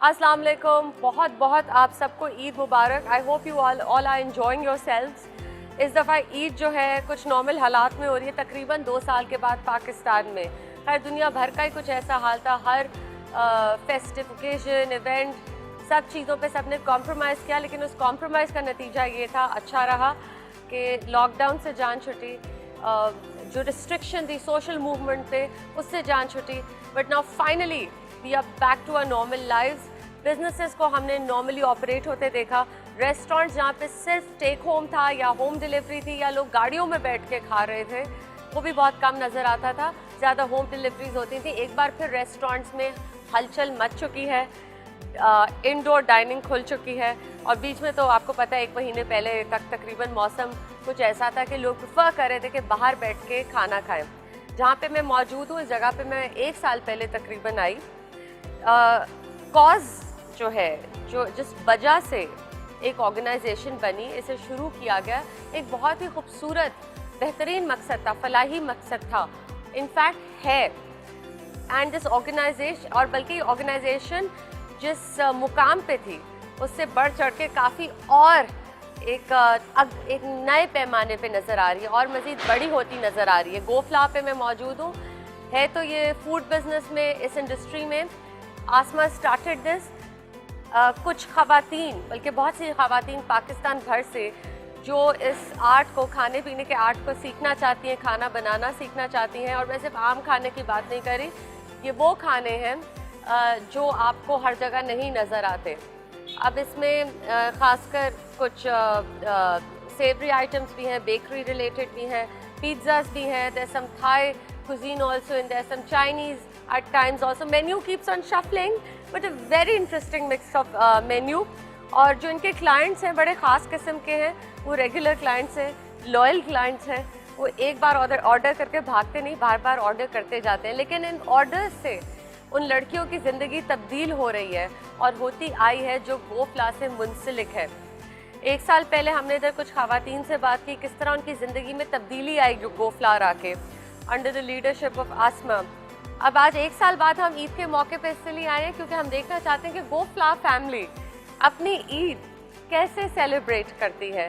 अस्सलाम वालेकुम, बहुत बहुत आप सबको ईद मुबारक। I hope you all are enjoying yourselves. इस दफ़ा ईद जो है कुछ नॉर्मल हालात में हो रही है, तकरीबन 2 साल के बाद पाकिस्तान में। हर दुनिया भर का ही कुछ ऐसा हाल था, हर फेस्टिव ओकेजन इवेंट सब चीज़ों पे सबने कॉम्प्रोमाइज़ किया, लेकिन उस कॉम्प्रोमाइज़ का नतीजा ये था, अच्छा रहा कि लॉकडाउन से जान छुटी, जो रिस्ट्रिक्शन थी सोशल मूवमेंट पे उससे जान छुटी। But now finally we are back to our normal lives. Businesses को हमने नॉर्मली ऑपरेट होते देखा। रेस्टोरेंट्स जहाँ पे सिर्फ टेक होम था या होम डिलीवरी थी या लोग गाड़ियों में बैठ के खा रहे थे, वो भी बहुत कम नज़र आता था, ज़्यादा होम डिलीवरीज होती थी। एक बार फिर रेस्टोरेंट्स में हलचल मच चुकी है, इंडोर डाइनिंग खुल चुकी है। और बीच में तो आपको पता है 1 महीने पहले तक तकरीबन मौसम कुछ ऐसा था कि लोग प्रेफर कर रहे थे कि बाहर बैठ के खाना खाएं। जहाँ पे मैं मौजूद हूँ, इस जगह पे मैं 1 साल पहले तकरीबन आई। कॉज जो है, जो जिस वजह से एक ऑर्गेनाइजेशन बनी, इसे शुरू किया गया, एक बहुत ही खूबसूरत बेहतरीन मकसद था, फलाही मकसद था, इनफैक्ट है। एंड दिस ऑर्गेनाइजेशन, और बल्कि ऑर्गेनाइजेशन जिस मुकाम पे थी उससे बढ़ चढ़ के काफ़ी और एक नए पैमाने पे नज़र आ रही है और मज़ीद बड़ी होती नज़र आ रही है। गोफ्ला पे मैं मौजूद हूँ। है तो ये फूड बिज़नेस में, इस इंडस्ट्री में आसमा स्टार्टेड दिस। कुछ ख़वातीन, बल्कि बहुत सी ख़वातीन पाकिस्तान भर से जो इस आर्ट को, खाने पीने के आर्ट को सीखना चाहती हैं, खाना बनाना सीखना चाहती हैं। और मैं सिर्फ आम खाने की बात नहीं कर रही, ये वो खाने हैं जो आपको हर जगह नहीं नज़र आते। अब इसमें ख़ासकर कुछ सेवरी आइटम्स भी हैं, बेकरी रिलेटेड भी हैं, पिज़्ज़ास भी हैं, there some Thai cuisine also in there, some Chinese at times also. Menu keeps on shuffling, but a very interesting mix of menu. और जो इनके clients हैं बड़े ख़ास किस्म के हैं, वो regular clients हैं, loyal clients हैं। वो एक बार ऑर्डर करके भागते नहीं, बार बार ऑर्डर करते जाते हैं। लेकिन इन ऑर्डर से उन लड़कियों की ज़िंदगी तब्दील हो रही है और होती आई है जो गोफ्ला से मुंसलिक है। 1 साल पहले हमने इधर कुछ ख़वातीन से बात की, किस तरह उनकी ज़िंदगी में तब्दीली आई जो गोफ्ला आके, अंडर द लीडरशिप ऑफ आसमा। अब आज 1 साल बाद हम ईद के मौके पे इसलिए आए हैं क्योंकि हम देखना चाहते हैं कि गोफ्ला फैमिली अपनी ईद कैसे सेलिब्रेट करती है।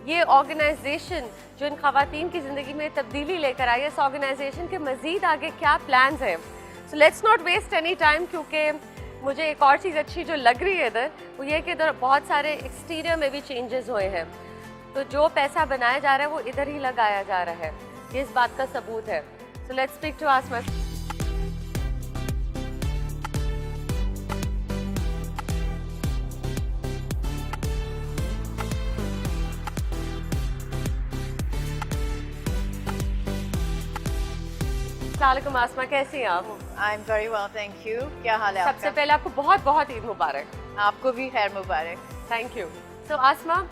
ये ऑर्गेनाइजेशन जो इन ख़वातीन की ज़िंदगी में तब्दीली लेकर आई है, इस ऑर्गेनाइजेशन के मज़ीद आगे क्या प्लान्स हैं। So let's not waste any time, क्योंकि मुझे एक और चीज़ अच्छी जो लग रही है इधर, वो ये कि इधर बहुत सारे एक्सटीरियर में भी चेंजेस हुए हैं। तो जो पैसा बनाया जा रहा है वो इधर ही लगाया जा रहा है, ये इस बात का सबूत है। सो लेट्स स्पीक टू आसमा। अस्सलामुअलैकुम आसमा, कैसी हैं आप? I am very well, thank you. क्या हाल है सबसे आपका? पहले आपको बहुत बहुत ईद मुबारक। आपको भी खैर मुबारक। Thank you. सो आसमा,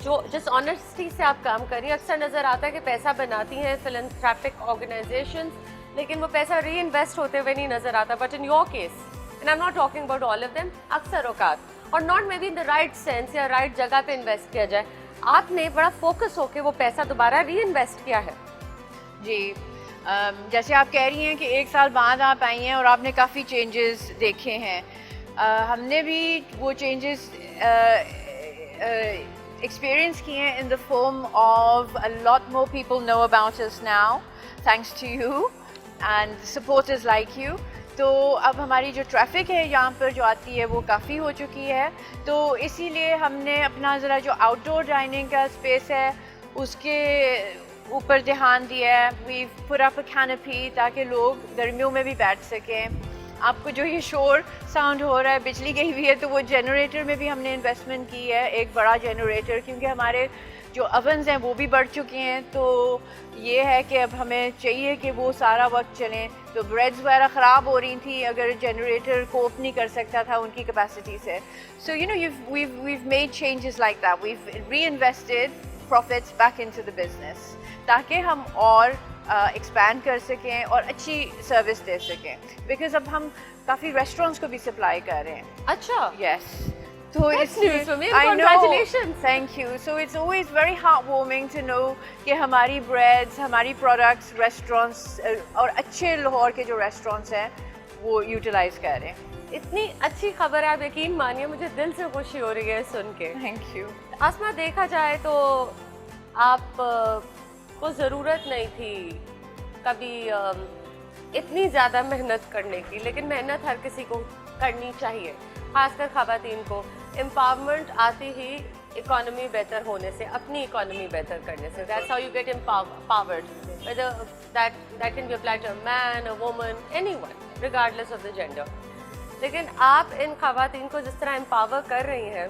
जो जिस ऑनेस्टी से आप काम कर रही हैं, अक्सर नज़र आता है कि पैसा बनाती हैं फिलैंथ्रोपिक ऑर्गेनाइजेशंस, लेकिन वो पैसा री इन्वेस्ट होते हुए नहीं नज़र आता। But in your case, and I am not talking about all of them, अक्सर औकात और not may be in the right sense या राइट जगह पे इन्वेस्ट किया जाए, आपने बड़ा फोकस होकर वो पैसा दोबारा री इन्वेस्ट किया है। जी, जैसे आप कह रही हैं कि 1 साल बाद आप आई हैं और आपने काफ़ी चेंजेस देखे हैं। हमने भी वो चेंजेस एक्सपीरियंस किए हैं in the form of a lot more people know about us now, thanks to you and supporters like you. तो अब हमारी जो ट्रैफिक है यहाँ पर जो आती है वो काफ़ी हो चुकी है। तो इसीलिए हमने अपना ज़रा जो आउटडोर डाइनिंग का स्पेस है उसके ऊपर ध्यान दिया है। We put up a canopy ताकि लोग गर्मियों में भी बैठ सकें। आपको जो ये शोर साउंड हो रहा है, बिजली गई हुई है, तो वो जनरेटर में भी हमने इन्वेस्टमेंट की है, एक बड़ा जनरेटर, क्योंकि हमारे जो ओवन्स हैं वो भी बढ़ चुके हैं। तो ये है कि अब हमें चाहिए कि वो सारा वक्त चलें। तो ब्रेड्स वगैरह ख़राब हो रही थी अगर जनरेटर कोप नहीं कर सकता था उनकी कैपेसिटी से। So you know we've made changes like that. We've reinvested profits back into the business ताकि हम और एक्सपैंड कर सकें और अच्छी सर्विस दे सकें, बिकॉज अब हम काफ़ी रेस्टोरेंट्स को भी सप्लाई कर रहे हैं। अच्छा, यस, तो That's news for me. I know. Congratulations. Thank you. So it's always very heartwarming to know कि हमारी breads, हमारी products, restaurants और अच्छे लाहौर के जो restaurants हैं वो utilize कर रहे हैं। इतनी अच्छी खबर है, आप यकीन मानिए मुझे दिल से खुशी हो रही है सुन के। Thank you. आसमा, देखा जाए तो आप को ज़रूरत नहीं थी कभी इतनी ज़्यादा मेहनत करने की, लेकिन मेहनत हर किसी को करनी चाहिए, खासकर ख़वातीन को। एम्पावरमेंट आती ही इकोनॉमी बेहतर होने से, अपनी इकोनॉमी बेहतर करने से। That's how you get empowered, whether that can be applied to a man, a woman, anyone, regardless of the gender. लेकिन आप इन ख़वातीन को जिस तरह एम्पावर कर रही हैं,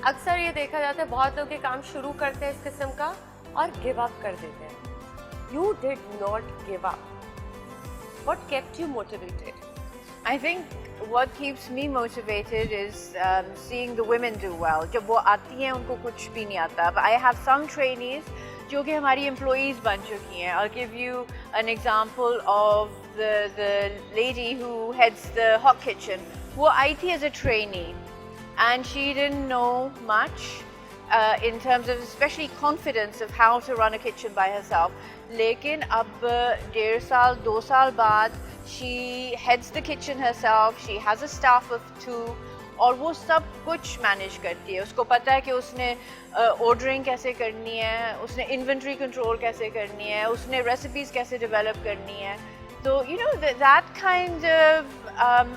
अक्सर ये देखा जाता है बहुत लोग ये काम शुरू करते हैं इस किस्म का और गिव अप कर देते हैं। You did not give up. What kept you motivated? I think what keeps me motivated is seeing the women do well. जब वो आती हैं उनको कुछ भी नहीं आता। I have some trainees जो कि हमारी employees बन चुकी हैं। I'll give you an example of the lady who heads the hot kitchen. वो आई थी as a trainee and she didn't know much in terms of especially confidence of how to run a kitchen by herself. लेकिन अब 1.5 साल 2 साल बाद she heads the kitchen herself, she has a staff of 2 और वो सब कुछ manage करती है। उसको पता है कि उसने ऑर्डरिंग कैसे करनी है, उसने इन्वेंट्री कंट्रोल कैसे करनी है, उसने रेसिपीज कैसे डेवलप करनी है। तो you know that kind of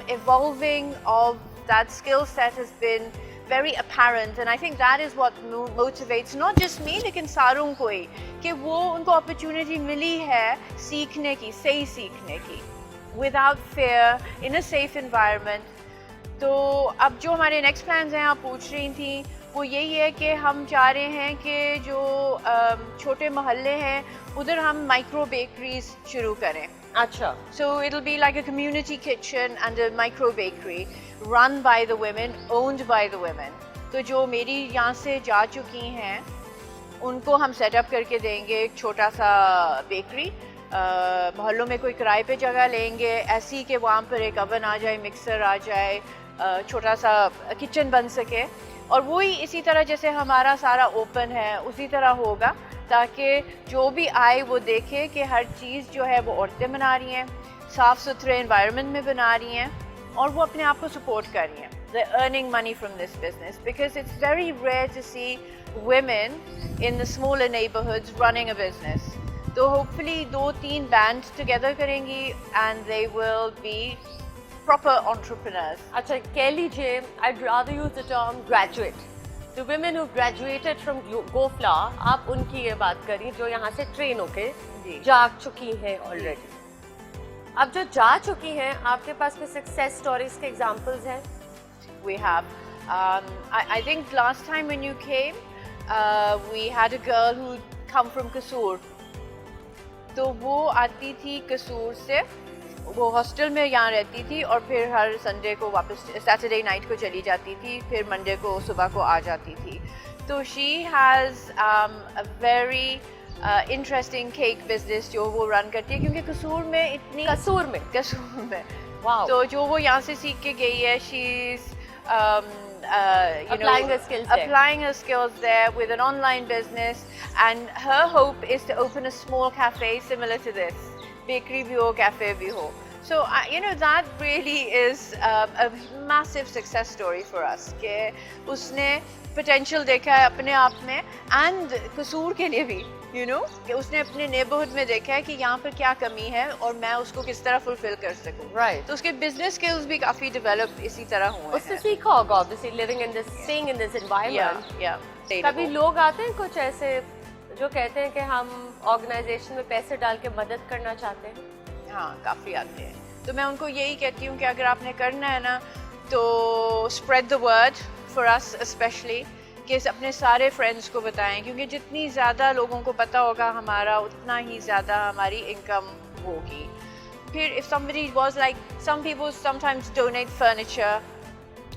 evolving of that skill set has been very apparent, and I think that is what motivates not just me लेकिन सारों को ही, कि वो उनको opportunity मिली है सीखने की, सही सीखने की, without fear, in a safe environment. तो अब जो हमारे next plans हैं, आप पूछ रही थी, वो यही है कि हम चाह रहे हैं कि जो छोटे मोहल्ले हैं उधर हम माइक्रो बेकरीज शुरू करें। अच्छा। So it'll be like a community kitchen and a micro bakery run by the women, owned by the women. तो जो मेरी यहाँ से जा चुकी हैं उनको हम सेटअप करके देंगे एक छोटा सा बेकरी। मोहल्लों में कोई किराए पे जगह लेंगे, ऐसी कि वहाँ पर एक ओवन आ जाए, मिक्सर आ जाए, छोटा सा किचन बन सके, और वही इसी तरह जैसे हमारा सारा ओपन है उसी तरह होगा, ताकि जो भी आए वो देखे कि हर चीज़ जो है वो औरतें बना रही हैं, साफ़ सुथरे एनवायरनमेंट में बना रही हैं और वो अपने आप को सपोर्ट कर रही हैं। They're earning money from this business because it's very rare to see women in the smaller neighborhoods running a business. तो hopefully 2-3 bands together करेंगी and they will be proper entrepreneurs. अच्छा, कह लीजिए, I'd rather use the term graduate. The women who graduated from GoFlower, आप उनकी ये बात करी जो यहाँ से ट्रेन होके जा चुकी हैं ऑलरेडी। अब जो जा चुकी हैं, आपके पास कोई सक्सेस स्टोरीज के एग्जांपल्स हैं? We have. I think last time when you came, we had a girl who come from Kasur. तो वो आती थी कसूर से, वो हॉस्टल में यहाँ रहती थी और फिर हर संडे को वापस, सैटरडे नाइट को चली जाती थी, फिर मंडे को सुबह को आ जाती थी। तो she has a very interesting cake business जो वो रन करती है, क्योंकि कसूर में वाओ। तो जो वो यहाँ से सीख के गई है, she is applying her skills there with an online business, and her hope is to open a small cafe similar to this, bakery bhi ho, cafe bhi ho. So you know, that really is a massive success story for us कि उसने potential देखा है अपने आप में, and कसूर के लिए भी, you know, कि उसने अपने neighborhood में देखा है कि यहाँ पर क्या कमी है और मैं उसको किस तरह fulfill कर सकूँ। Right. तो उसके business skills भी काफी develop इसी तरह हुए हैं। उससे सीखा होगा obviously, living in this, staying in this environment. Yeah. कभी लोग आते हैं कुछ ऐसे जो कहते हैं कि हम ऑर्गेनाइजेशन में पैसे डाल के मदद करना चाहते हैं? हाँ, काफ़ी आते हैं। तो मैं उनको यही कहती हूँ कि अगर आपने करना है ना, तो spread the word for us especially, कि अपने सारे फ्रेंड्स को बताएं, क्योंकि जितनी ज़्यादा लोगों को पता होगा हमारा, उतना ही ज़्यादा हमारी इनकम होगी। फिर if somebody was like, some people sometimes donate furniture,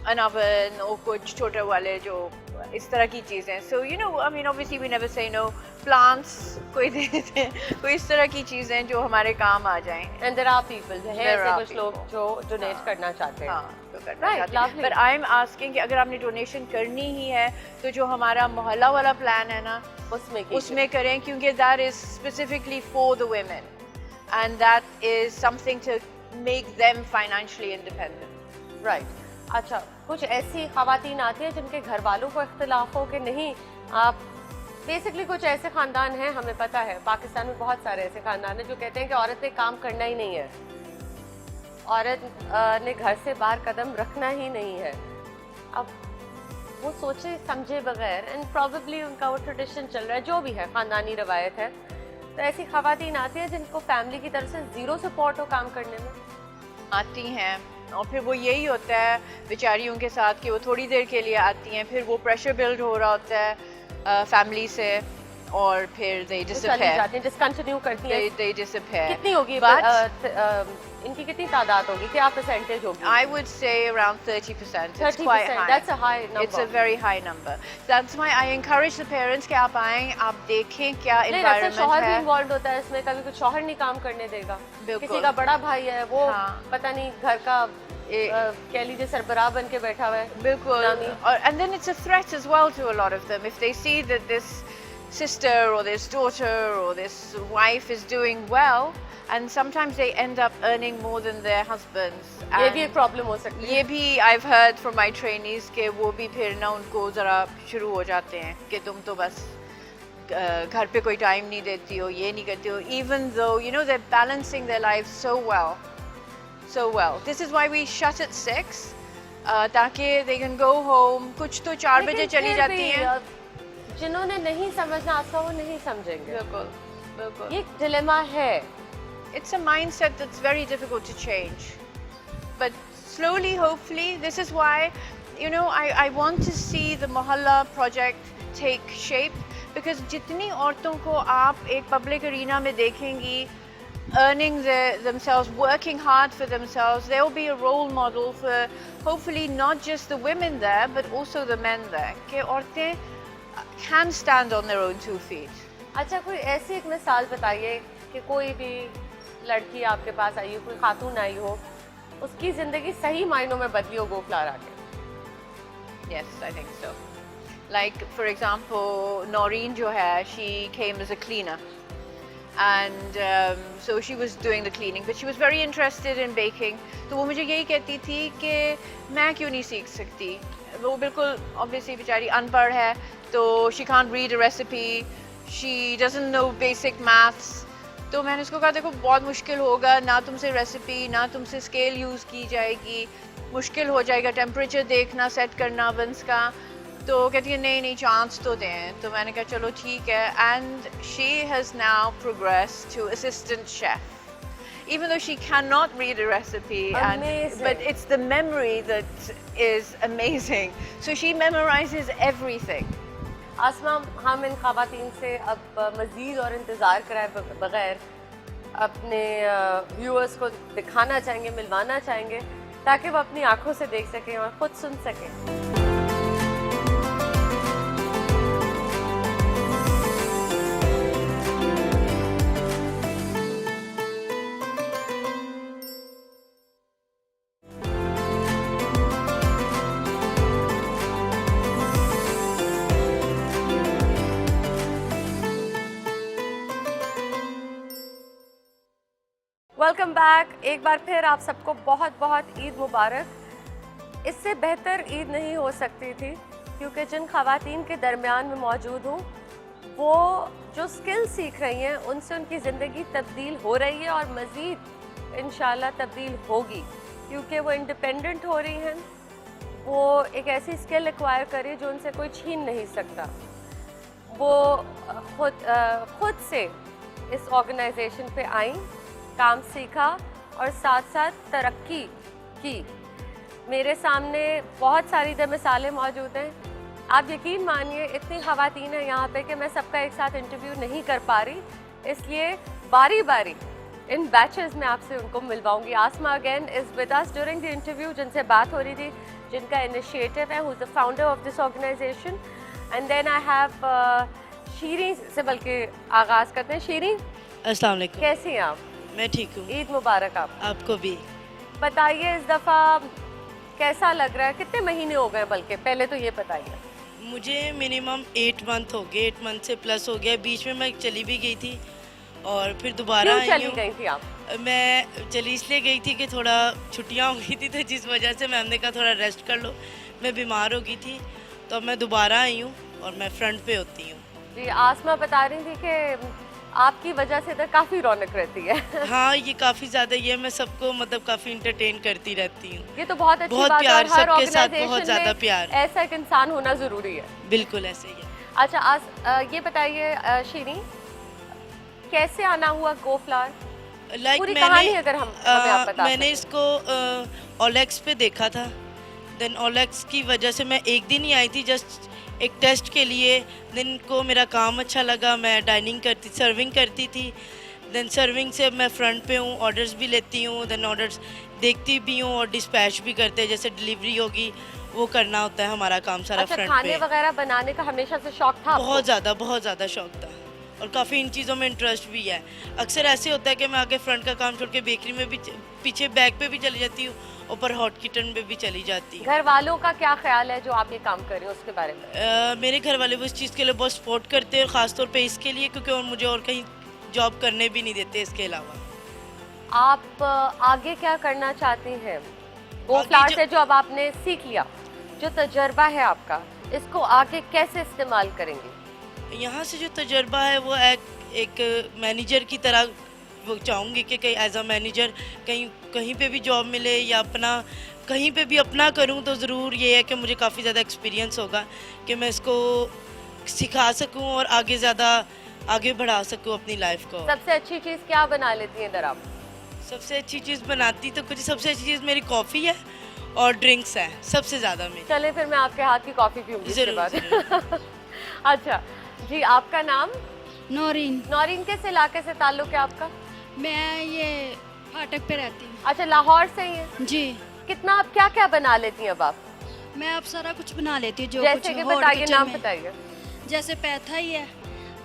an oven और कुछ छोटे वाले जो इस तरह की चीज़ें। So you know, I mean obviously we never say no. Plants कोई दे देते हैं, कोई इस तरह की चीज़ें जो हमारे काम आ जाएं। And there are people, हैं ऐसे कुछ लोग जो donate करना चाहते हैं। हाँ, तो करना चाहते हैं। But I'm asking कि अगर आपने donation करनी ही है, तो जो हमारा मोहल्ला वाला प्लान है ना, उसमें करें, क्योंकि that is specifically for the women, and that is something to make them financially independent. Right अच्छा, कुछ ऐसी ख़वातीन आती हैं जिनके घर वालों को इख्तिलाफ हो कि नहीं, आप बेसिकली कुछ ऐसे ख़ानदान हैं, हमें पता है पाकिस्तान में बहुत सारे ऐसे ख़ानदान हैं जो कहते हैं कि औरत ने काम करना ही नहीं है, औरत ने घर से बाहर कदम रखना ही नहीं है। अब वो सोचे समझे बगैर, एंड प्रॉबेबली उनका वो ट्रेडिशन चल रहा है, जो भी है ख़ानदानी रवायत है, तो ऐसी ख़वातीन आती हैं जिनको फैमिली की तरफ से ज़ीरो सपोर्ट हो काम करने में, आती हैं और फिर वो यही होता है बेचारियों के साथ कि वो थोड़ी देर के लिए आती हैं, फिर वो प्रेशर बिल्ड हो रहा होता है फैमिली से और फिर they disappear, डिसकंटिन्यू करती हैं। they disappear. कितनी होगी इनकी कितनी तादाद होगी, क्या परसेंटेज होगी? I would say around 30%. It's 30%, quite high. that's a high number. It's a very high number. That's why I encourage the parents कि आप आएं, आप देखें क्या नहीं, environment शौहर भी है। इन्वॉल्व होता है इसमें, कभी कुछ शौहर नहीं काम करने देगा, बिल्कुल। किसी का बड़ा भाई है वो हाँ। पता नहीं घर का कह लीजिए सरबराह बन के बैठा हुआ है, बिल्कुल। और and then it's a threat as well to a lot of them if they see that this sister or this daughter or this wife is doing well, and sometimes they end up earning more than their husbands. ये भी एक problem हो सकती है। ये भी I've heard from my trainees कि वो भी फिर ना उनको ज़रा शुरू हो जाते हैं कि तुम तो बस घर पे कोई टाइम नहीं देती हो, ये नहीं करती हो, even though you know they're balancing their lives so well. This is why we shut at 6 ताकि they can go home. कुछ तो 4 बजे चली जाती हैं। जिन्होंने नहीं समझना आस्था वो नहीं समझेंगे। बिल्कुल बिल्कुल। ये डिलेमा है। It's a mindset that's very difficult to change. But slowly, hopefully, this is why, you know, I want to see the Mohalla project take shape because जितनी औरतों को आप एक public arena में देखेंगी, earning themselves, working hard for themselves, there will be a role model for hopefully not just the women there, but also the men there. कि औरतें can stand on their own 2 feet. अच्छा, कोई ऐसी एक मिसाल बताइए कि कोई भी लड़की आपके पास आई हो, कोई खातून आई हो, उसकी ज़िंदगी सही मायनों में बदली हो गो फ्लावर आके। Yes, I think so. Like for example, Noreen जो है, she came as a cleaner, and so she was doing the cleaning, but she was very interested in baking. तो वो मुझे यही कहती थी कि मैं क्यों नहीं सीख सकती। वो बिल्कुल obviously बेचारी अनपढ़ है, तो she can't read a recipe, she doesn't know basic maths. तो मैंने उसको कहा देखो बहुत मुश्किल होगा, ना तुमसे रेसिपी ना तुमसे स्केल यूज़ की जाएगी, मुश्किल हो जाएगा टेम्परेचर देखना सेट करना ओवन्स का। तो कहती है नहीं नहीं चांस तो दें। तो मैंने कहा चलो ठीक है, and she has now progressed to assistant chef even though she cannot read a recipe. But it's the memory that is amazing. So she memorizes everything. आसमा, हम इन ख़वातीन से अब मज़ीद और इंतज़ार कराए बगैर अपने व्यूअर्स को दिखाना चाहेंगे, मिलवाना चाहेंगे, ताकि वो अपनी आंखों से देख सकें और ख़ुद सुन सकें। Welcome back. एक बार फिर आप सबको बहुत बहुत ईद मुबारक। इससे बेहतर ईद नहीं हो सकती थी, क्योंकि जिन ख़वातीन के दरमियान में मौजूद हूँ वो जो स्किल सीख रही हैं उनसे उनकी ज़िंदगी तब्दील हो रही है और मज़ीद इंशाल्लाह तब्दील होगी, क्योंकि वो इंडिपेंडेंट हो रही हैं। वो एक ऐसी स्किल एक्वायर करी जो उनसे कोई छीन नहीं सकता। वो खुद से इस ऑर्गेनाइजेशन पे आई, काम सीखा और साथ साथ तरक्की की। मेरे सामने बहुत सारी मिसालें मौजूद हैं। आप यकीन मानिए इतनी ख़वातीन हैं यहाँ पे कि मैं सबका एक साथ इंटरव्यू नहीं कर पा रही, इसलिए बारी बारी इन बैचेस में आपसे उनको मिलवाऊंगी। Asma again is with us during the interview, जिनसे बात हो रही थी, जिनका इनिशिएटिव है, who is the founder of this organization. And then I have Sheeri से बल्कि आगाज़ करते हैं। शीरी, अस्सलाम वालेकुम। कैसी हैं आप? मैं ठीक हूँ। ईद मुबारक आपको भी। बताइए इस दफ़ा कैसा लग रहा है? कितने महीने हो गए, बल्कि पहले तो ये बताइए। मुझे मिनिमम 8 मंथ हो गए, 8 मंथ से प्लस हो गया। बीच में मैं चली भी गई थी, और फिर दोबारा क्यों आई चली हूँ। गई थी आप? मैं चली इसलिए गई थी कि थोड़ा छुट्टियाँ हो गई थी, तो जिस वजह से मैम ने कहा थोड़ा रेस्ट कर लो। मैं बीमार हो गई थी, तो अब मैं दोबारा आई हूँ और मैं फ्रंट पे होती हूँ। जी, आसमा बता रही थी कि आपकी वजह से इधर काफी रौनक रहती है। हाँ, ये काफ़ी ज़्यादा, ये मैं सबको मतलब काफ़ी इंटरटेन करती रहती हूँ। ये तो बहुत अच्छी बहुत बात है प्यार, और हर सबके साथ ऑर्गेनाइजेशन बहुत ज़्यादा में प्यार। ऐसा एक इंसान होना जरूरी है। बिल्कुल ऐसे ही है। अच्छा, ये बताइए शीरी, कैसे आना हुआ गो फ्लावर? पूरी कहानी अगर हमें आप बता मैंने सकें। इसको ओलेक्स पे देखा था। देन ओलेक्स की वजह से मैं एक दिन ही आई थी जस्ट एक टेस्ट के लिए। देन को मेरा काम अच्छा लगा, मैं सर्विंग करती थी। देन सर्विंग से मैं फ्रंट पे हूँ, ऑर्डर्स भी लेती हूँ, देन ऑर्डर्स देखती भी हूँ और डिस्पैच भी करते हैं। जैसे डिलीवरी होगी वो करना होता है हमारा काम सारा अच्छा, फ्रंट खाने पे। वगैरह बनाने का हमेशा से शौक था आपको? बहुत ज़्यादा शौक था और काफ़ी इन चीज़ों में इंटरेस्ट भी है। अक्सर ऐसे होता है कि मैं आगे फ्रंट का काम छोड़ के बेकरी में भी पीछे बैक पे भी चली जाती हूँ, ऊपर हॉट किचन में भी चली जाती हूँ। घर वालों का क्या ख्याल है जो आप ये काम कर रहे हो उसके बारे में? मेरे घर वाले वो इस चीज़ के लिए बहुत सपोर्ट करते हैं और ख़ासतौर पे इसके लिए, क्योंकि और मुझे और कहीं जॉब करने भी नहीं देते इसके अलावा। आप आगे क्या करना चाहती हैं गो आगे फ्लावर जो- से? जो अब आपने सीख लिया, जो तजर्बा है आपका, इसको आगे कैसे इस्तेमाल करेंगी? यहाँ से जो तजर्बा है वो एक मैनेजर की तरह वो चाहूँगी कि कहीं एज अ मैनेजर कहीं पे भी जॉब मिले या अपना कहीं पे भी अपना करूँ, तो ज़रूर ये है कि मुझे काफ़ी ज़्यादा एक्सपीरियंस होगा कि मैं इसको सिखा सकूँ और आगे बढ़ा सकूँ अपनी लाइफ को। सबसे अच्छी चीज़ क्या बना लेती हैं इधर आप? सबसे अच्छी चीज़ बनाती तो कुछ, सबसे अच्छी चीज़ मेरी कॉफ़ी है और ड्रिंक्स है सबसे ज़्यादा मेरी। चले फिर मैं आपके हाथ की कॉफ़ी पीऊंगी इसके ज़रूर, बाद। अच्छा जी, आपका नाम? नौरीन। नौरीन, किस इलाके से ताल्लुक है आपका? मैं ये फाटक पे रहती हूँ। अच्छा, लाहौर से ही है। जी, कितना आप क्या क्या बना लेती हैं अब आप? मैं अब सारा कुछ बना लेती हूँ जो जैसे कुछ कि हॉट बताइए, किचन नाम में। बताइए। जैसे पैथा ही है,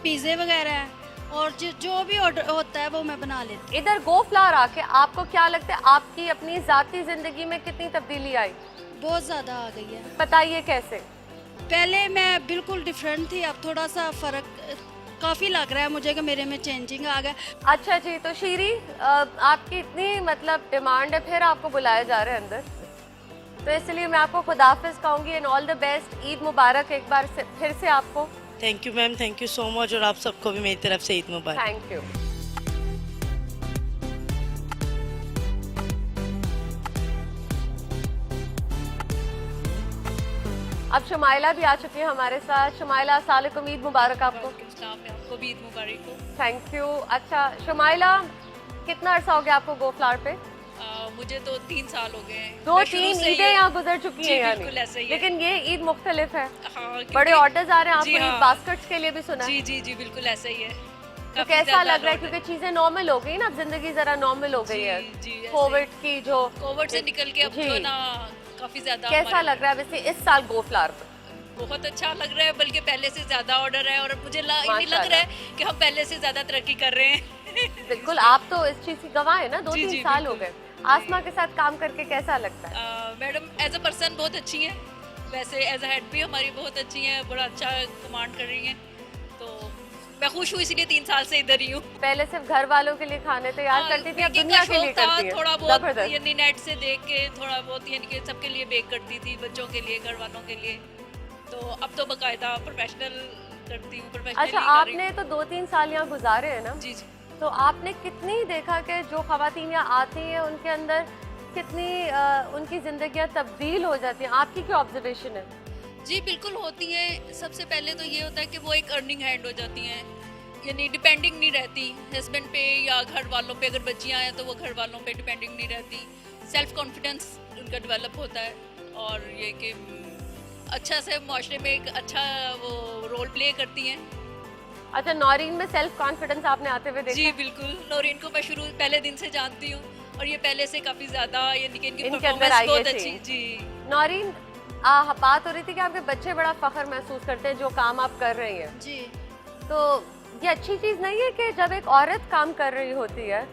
पिज़्ज़े वगैरह है और जो भी ऑर्डर होता है वो मैं बना लेती इधर गो फ्लावर आके आपको क्या लगता है आपकी अपनी जाती जिंदगी में कितनी तब्दीली आई? हूँ। बहुत ज़्यादा आ गई है। बताइए कैसे? पहले मैं बिल्कुल डिफरेंट थी, अब थोड़ा सा फ़र्क काफ़ी लग रहा है मुझे कि मेरे में चेंजिंग आ गया। अच्छा जी, तो शीरी, आपकी इतनी मतलब डिमांड है, फिर आपको बुलाया जा रहा है अंदर, तो इसलिए मैं आपको खुदाफिज कहूँगी and all the best. Eid मुबारक एक बार से फिर से आपको। Thank you ma'am, thank you so much, और आप सबको भी मेरी तरफ से ईद मुबारक। Thank you. अब शुमाइला भी आ चुकी है हमारे साथ। शुमाइला, अस्सलाम वालेकुम, ईद मुबारक आपको। आपको भी ईद मुबारक हो। Thank you. अच्छा शुमाइला, कितना अरसा हो गया आपको गो फ्लावर पे? मुझे तो 3 साल हो गए हैं। दो मैं शुरू तीन से ही- ईदें यहाँ गुजर चुकी जी, हैं बिल्कुल ऐसा ही है। लेकिन ये ईद मुख्तलिफ है। हाँ, क्योंकि- बड़े ऑर्डर्स आ रहे हैं जी, आपको, ईद हाँ। बास्केट्स के लिए भी सुना है। जी जी जी, बिल्कुल ऐसा ही है। तो काफी कैसा ज़्यादा लग रहा है, order- क्योंकि चीजें नॉर्मल हो गई ना, अब जिंदगी जरा नॉर्मल हो गई जी, है जी, ऐसे ही। कोविड की जो कोविड से निकल के अब जी। जो है ना काफी ज्यादा कैसा हमारे- लग रहा है वैसे इस साल गो फ्लावर पे? बहुत अच्छा लग रहा है, बल्कि पहले से ज्यादा ऑर्डर है और मुझे ये नहीं लग माशाल्लाह। रहा है कि हम पहले से ज्यादा तरक्की कर रहे हैं। बिल्कुल, आप तो इस चीज की गवाह है ना, दो जी, तीन जी, साल हो बिल्कुल। गए। आसमा के साथ काम करके कैसा लगता है? मैडम एज अ पर्सन बहुत अच्छी हैं, वैसे एज अ हेड भी हमारी बहुत अच्छी हैं, बड़ा अच्छा कमांड कर रही हैं, तो मैं खुश हूँ, इसीलिए 3 साल से इधर ही हूँ। पहले सिर्फ घर वालों के लिए खाने तैयार करती थी, अब बेकिंग दुनिया का के लिए शौक था, करती है। थोड़ा बहुत जबरदस्त। यानी नेट से देख के थोड़ा बहुत यानी कि सबके लिए बेक करती थी, बच्चों के लिए, घर वालों के लिए, तो अब तो बकायदा प्रोफेशनल करती हूँ। अच्छा, आपने तो 2-3 साल यहाँ गुजारे हैं ना, जी जी, तो आपने कितनी देखा कि जो खवातीन यहाँ आती हैं उनके अंदर कितनी उनकी जिंदगियाँ तब्दील हो जाती हैं? आपकी क्या ऑब्जर्वेशन है? जी बिल्कुल होती हैं। सबसे पहले तो ये होता है कि वो एक अर्निंग हैंड हो जाती हैं, यानी डिपेंडिंग नहीं रहती हस्बैंड पे या घर वालों पे। अगर बच्चियाँ हैं तो वो घर वालों पे डिपेंडिंग नहीं रहती, सेल्फ कॉन्फिडेंस उनका डेवलप होता है और ये कि अच्छा से माशरे में एक अच्छा वो रोल प्ले करती हैं। अच्छा, नौरीन में सेल्फ कॉन्फिडेंस आपने आते हुए देखा? जी बिल्कुल, नौरीन को मैं शुरू पहले दिन से जानती हूँ और ये पहले से काफ़ी ज़्यादा यानी कि इनकी इनके अंदर परफॉर्मेंस आई बहुत है अच्छी। चीज़। जी नौरीन, बात हो रही थी कि आपके बच्चे बड़ा फख्र महसूस करते हैं जो काम आप कर रही हैं, जी, तो ये अच्छी चीज़ नहीं है कि जब एक औरत काम कर रही होती है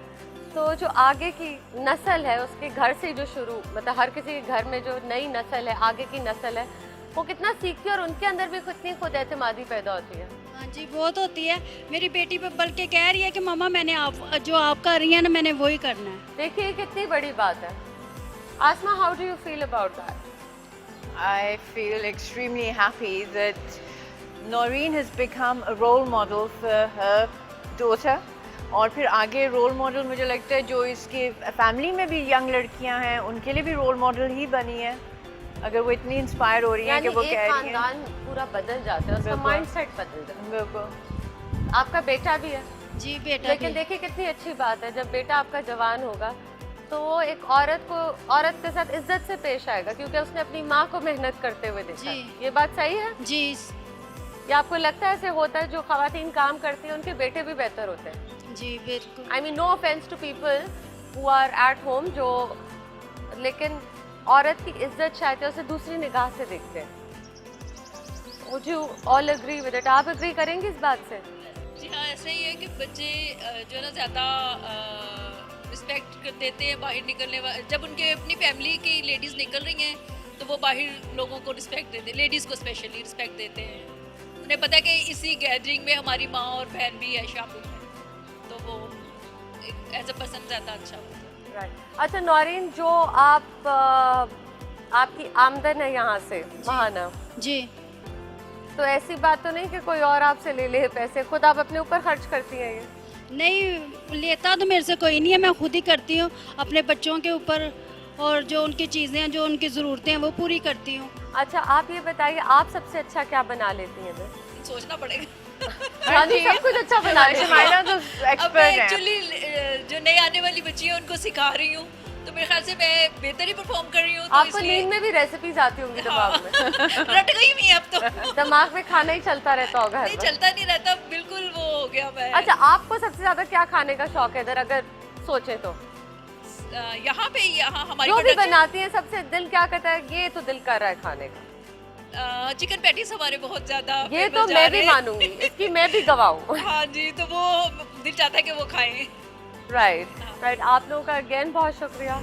तो जो आगे की नस्ल है उसके घर से जो शुरू, मतलब हर किसी के घर में जो नई नस्ल है, आगे की नस्ल है, वो कितना सीखती है और उनके अंदर भी कितनी खुद एतमादी पैदा होती है? हाँ जी, बहुत होती है। मेरी बेटी पे बल्कि कह रही है कि मम्मा मैंने आप जो आप कर रही हैं ना, मैंने वही करना है। देखिए ये कितनी बड़ी बात है। Asma, how do you feel about that? I feel extremely happy that Noreen has become a role model for her daughter. और फिर आगे रोल मॉडल मुझे लगता है जो इसके फैमिली में भी यंग लड़कियां हैं उनके लिए भी रोल मॉडल ही बनी है। अगर वो इतनी इंस्पायर हो रही हैं कि वो कह रही हैं। खानदान पूरा बदल जाता है, उसका बिल्कुल। माइंडसेट बदल जाता बिल्कुल। है। आपका बेटा भी है, जी बेटा लेकिन भी। देखिए कितनी अच्छी बात है, जब बेटा आपका जवान होगा तो वो एक औरत के साथ इज्जत से पेश आएगा क्योंकि उसने अपनी माँ को मेहनत करते हुए देखा। जी। ये बात सही है? जी या आपको लगता है ऐसे होता है जो खवातीन काम करती हैं उनके बेटे भी बेहतर होते हैं? जी बिल्कुल। I mean no offence to people who are at home जो, लेकिन औरत की इज्जत शायद उसे दूसरी निगाह से देखते हैं। Would you all agree with it? आप agree करेंगे इस बात से? जी हाँ, ऐसा ही है कि बच्चे जो है ना ज़्यादा रिस्पेक्ट देते हैं बाहर निकलने जब उनके अपनी फैमिली की लेडीज़ निकल रही हैं तो वो बाहर लोगों को रिस्पेक्ट देते हैं, लेडीज़ को स्पेशली रिस्पेक्ट देते हैं। उन्हें पता है कि इसी गैदरिंग में हमारी माँ और बहन भी है शामिल है, तो वो एज अ पर्सन ज़्यादा अच्छा होता है। Right. अच्छा नौरीन, जो आपकी आमदन है यहाँ से महाना, जी तो ऐसी बात तो नहीं कि कोई और आपसे ले ले पैसे, खुद आप अपने ऊपर खर्च करती हैं ये? नहीं, लेता तो मेरे से कोई नहीं है, मैं खुद ही करती हूँ अपने बच्चों के ऊपर, और जो उनकी चीज़ें हैं जो उनकी ज़रूरतें हैं वो पूरी करती हूँ। अच्छा आप ये बताइए, आप सबसे अच्छा क्या बना लेती हैं? सोचना पड़ेगा। हाँ जी, सब कुछ अच्छा बना लेती हैं। शमाइला तो अब मैं एक्सपर्ट है। एक्चुअली जो नई आने वाली बच्ची है उनको सिखा रही हूँ, तो मेरे ख्याल से मैं बेहतर ही परफॉर्म कर रही हूँ। तो आपको नींद में भी रेसिपीज आती होंगी दिमाग में? रट गई हुई अब तो। दिमाग में खाना ही चलता रहता होगा हर नहीं वक्त। चलता नहीं रहता, बिल्कुल वो हो गया मैं। अच्छा आपको सबसे ज्यादा क्या खाने का शौक है इधर, अगर सोचे तो? यहाँ हमारी जो भी production- बनाती है सबसे दिल क्या कहता है ये तो दिल कर रहा है खाने का? चिकन पैटीज हमारे बहुत ज्यादा ये famous तो जा मैं रहे भी हैं। मानूंगी, इसकी मैं भी गवाह हूँ। हाँ जी, तो वो दिल चाहता है कि वो खाएं। राइट, आप लोगों का अगेन बहुत शुक्रिया।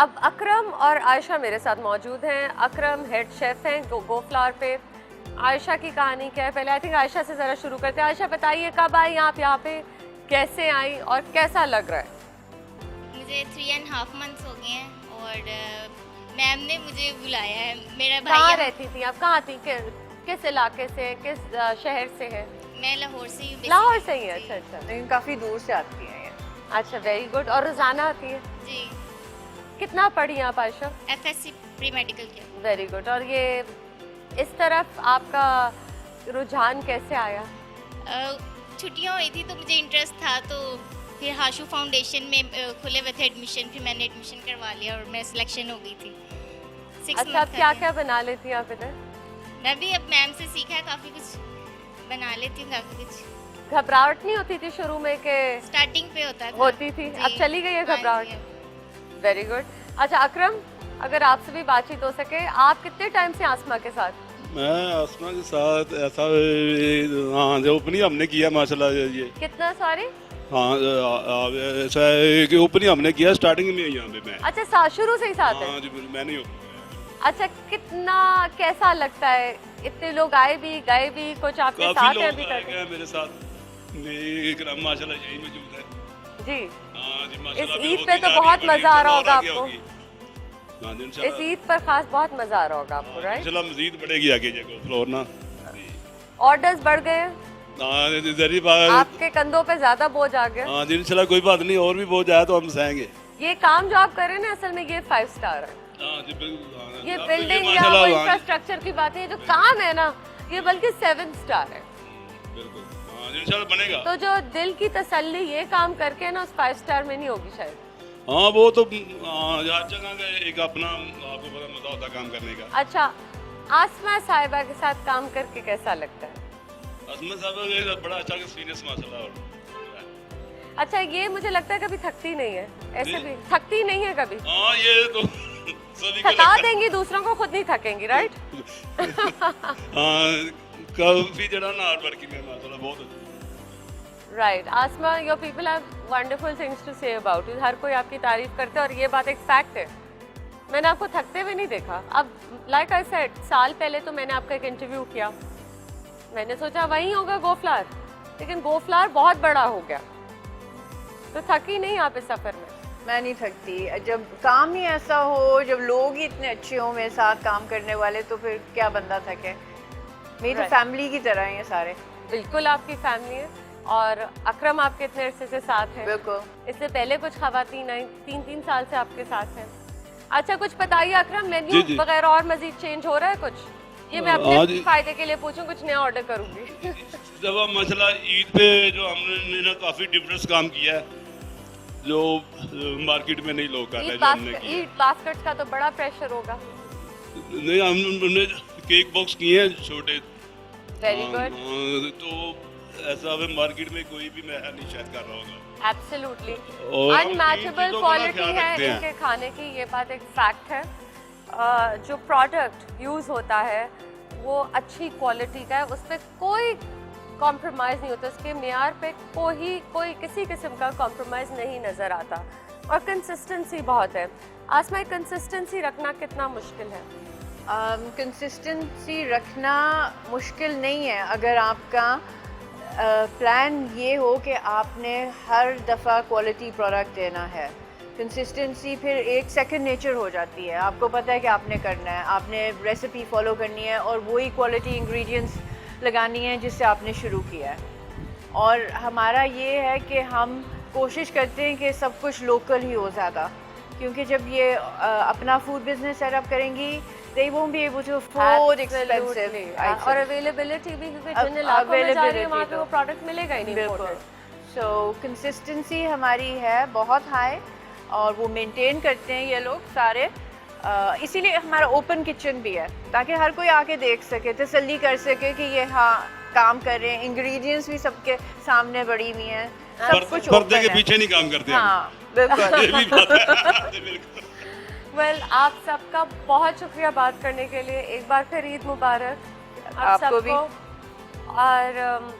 अब अकरम और आयशा मेरे साथ मौजूद हैं। अकरम हेड शेफ हैं गो फ्लावर पे। आयशा की कहानी क्या है, पहले आई थिंक आयशा से ज़रा शुरू करते हैं। आयशा बताइए, कब आई आप यहाँ पे, कैसे आई और कैसा लग रहा है? मुझे 3.5 मंथ्स हो गए हैं और मैम ने मुझे बुलाया है। मेरा कहाँ भाई, रहती थी आप, कहाँ थी, किस इलाके से, किस शहर से है? मैं लाहौर से ही हूँ। लाहौर से ही है? जी। अच्छा अच्छा लेकिन काफी दूर से आती हैं ये। अच्छा, वेरी गुड। और रोजाना आती है? जी, कितना पढ़ी आप आयशा? FSC प्री मेडिकल किया। Very good. और ये इस तरफ आपका रुझान कैसे आया? छुट्टियाँ हुई थी तो मुझे इंटरेस्ट था, तो फिर हाशू फाउंडेशन में खुले हुए थे एडमिशन, फिर मैंने एडमिशन करवा लिया और मैं सिलेक्शन हो गई थी। 6 अच्छा, month आप का क्या था। क्या बना लेती हैं आप इधर? मैं भी अब मैम से सीखा है, काफ़ी कुछ बना लेती हूँ, काफ़ी कुछ। घबराहट नहीं होती थी शुरू में कि? स्टार्टिंग पे होता था। होती थी, जी। अब चली गई है हाँ जी, घबराहट? अब। Very good. अच्छा अकरम, अगर आपसे भी बातचीत हो सके, आप कितने टाइम से आसमा के साथ? मैं आसमा के साथ ऐसा, हाँ जो ओपनिंग हमने किया माशाल्लाह, ये कितना सॉरी? हाँ ऐसा है कि ओपनिंग हमने किया स्टार्टिंग में यहाँ पे मैं। अच्छा शुरू से ही साथ है? हाँ जी, मैंने ही अच्छा, कितना कैसा लगता है, इतने लोग आए भी गए भी, कुछ आपके काफी साथ है लोग अभी आए तक? गए मेरे साथ, इकराम माशाल्लाह यही मौजूद है। जी, हाँ जी इस माशाल्लाह। ईद पे तो बहुत मजा आ रहा होगा आपको। हाँ जी इस इंशाल्लाह, ईद पर खास बहुत मजा आ रहा होगा आपको, राइट? इंशाल्लाह मजीद बढ़ेगी आगे जगह फ्लोर ना। ऑर्डर्स बढ़ गए हैं, हाँ जरी बात, आपके कंधों पे ज्यादा बोझ आ गया। हाँ जी इंशाल्लाह कोई बात नहीं, और भी बहुत आया तो हम सहेंगे। ये काम जो आप कर रहे हैं ना, असल में ये 5 स्टार है। हाँ जी बिल्कुल, हाँ, ये अब तो बिल्डिंग या माशाल्लाह, हाँ, इंफ्रास्ट्रक्चर की बात है, ये जो काम है ना, ये बल्कि 7 स्टार है। बिल्कुल हाँ इंशाल्लाह बनेगा। तो जो दिल की तसल्ली ये काम करके ना, उस 5 स्टार में नहीं होगी शायद। हाँ वो तो हर जगह का एक अपना आपको पता मजा होता है काम करने का। अच्छा, आसमा साहिबा के साथ काम करके कैसा लगता है? असमत साहब बड़ा अच्छा एक्सपीरियंस माशाल्लाह। और अच्छा, ये मुझे लगता है कभी थकती नहीं है, ऐसे भी थकती नहीं है कभी। हाँ ये तो सभी को थका लगता है। देंगी दूसरों को, खुद नहीं थकेंगी, राइट? हाँ काफी जरा ना हार्ड वर्किंग है माशाल्लाह, बहुत अच्छा। Right Asma, your people have wonderful things to say about you. हर कोई आपकी तारीफ करता है और ये बात एक फैक्ट है। मैंने आपको थकते हुए नहीं देखा। अब लाइक आई सेड, साल पहले तो मैंने आपका एक इंटरव्यू किया, मैंने सोचा वही होगा गोफ्लावर, लेकिन गोफ्लावर बहुत बड़ा हो गया। तो थकी नहीं आप इस सफर में? मैं नहीं थकती। जब काम ही ऐसा हो, जब लोग ही इतने अच्छे हों मेरे साथ काम करने वाले, तो फिर क्या बंदा थके। मेरी तो Right. फैमिली की तरह हैं ये सारे। बिल्कुल आपकी फैमिली है। और अकरम आपके इतने अरसे से साथ हैं। बिल्कुल। इससे पहले कुछ खवातीन आई, 3 साल से आपके साथ हैं। अच्छा कुछ बताइए अकरम, जी, मेन्यू जी। वगैरह और मजीद चेंज हो रहा है कुछ? ये मैं हाँ अपने जी। फायदे के लिए पूछूं, कुछ नया ऑर्डर करूंगी। जब हम मसला ईद पे जो हमने ना काफी डिफरेंस काम किया है, जो मार्केट में नहीं लोग कर रहे, जो हमने किया। ईद बास्केट्स का तो बड़ा प्रेशर होगा। नहीं हमने केक बॉक्स किए हैं छोटे। वेरी हाँ, गुड, हाँ, तो ऐसा हमें मार्केट में कोई भी मैं नहीं शायद कर रहा होगा। एब्सोल्युटली और हम इन अनमैचेबल चीज़ों का ना क्वालिटी ख्याल है रखते हैं। इनके खाने की, ये बात एक फैक्ट है। जो प्रोडक्ट यूज़ होता है वो अच्छी क्वालिटी का है, उस पर कोई कॉम्प्रोमाइज़ नहीं होता, उसके मेयार पे कोई किसी किस्म का कॉम्प्रोमाइज़ नहीं नज़र आता। और कंसिस्टेंसी बहुत है। आसमा, कंसिस्टेंसी रखना कितना मुश्किल है? कंसिस्टेंसी रखना मुश्किल नहीं है अगर आपका प्लान ये हो कि आपने हर दफ़ा क्वालिटी प्रोडक्ट देना है। कंसिस्टेंसी फिर एक सेकंड नेचर हो जाती है। आपको पता है कि आपने करना है, आपने रेसिपी फॉलो करनी है और वही क्वालिटी इंग्रेडिएंट्स लगानी है जिससे आपने शुरू किया है। और हमारा ये है कि हम कोशिश करते हैं कि सब कुछ लोकल ही हो ज़्यादा, क्योंकि जब ये अपना फूड बिजनेस सेटअप करेंगी, they won't be able to afford expensive Absolutely. items. और अवेलेबिलिटी भी, क्योंकि जिन इलाकों में जा रही है वहाँ पे वो प्रोडक्ट मिलेगा ही नहीं। बिल्कुल। imported। सो कंसिस्टेंसी हमारी है बहुत हाई और वो मेंटेन करते हैं ये लोग सारे। इसीलिए हमारा ओपन किचन भी है, ताकि हर कोई आके देख सके, तसल्ली कर सके कि ये हाँ काम कर रहे हैं। इंग्रेडिएंट्स भी सबके सामने बड़ी हुई हैं, सब कुछ पर्दे open के है। पीछे नहीं काम करते हम। हाँ बिल्कुल। ये भी बात है। बिल्कुल। वेल, आप सबका बहुत शुक्रिया बात करने के लिए। एक बार फिर ईद मुबारक आप आपको भी। सबको। और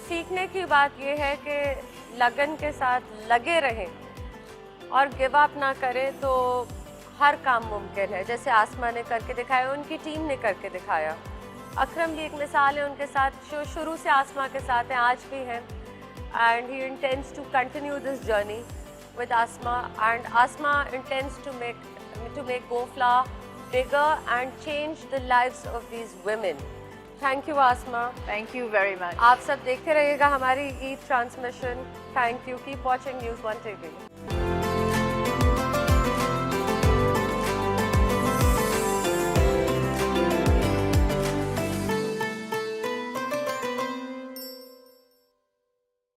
सीखने की बात यह है कि लगन के साथ लगे रहें और गिव अप ना करें, तो हर काम मुमकिन है। जैसे आसमा ने करके दिखाया, उनकी टीम ने करके दिखाया। अकरम भी एक मिसाल है उनके साथ, जो शुरू से आसमा के साथ हैं, आज भी हैं। And he intends to continue this journey with Asma, and Asma intends to make GoFlower bigger and change the lives of these women. Thank you Asma. Thank you very much. आप सब देखते रहिएगा हमारी Eid transmission. Thank you. Keep watching News 1 TV.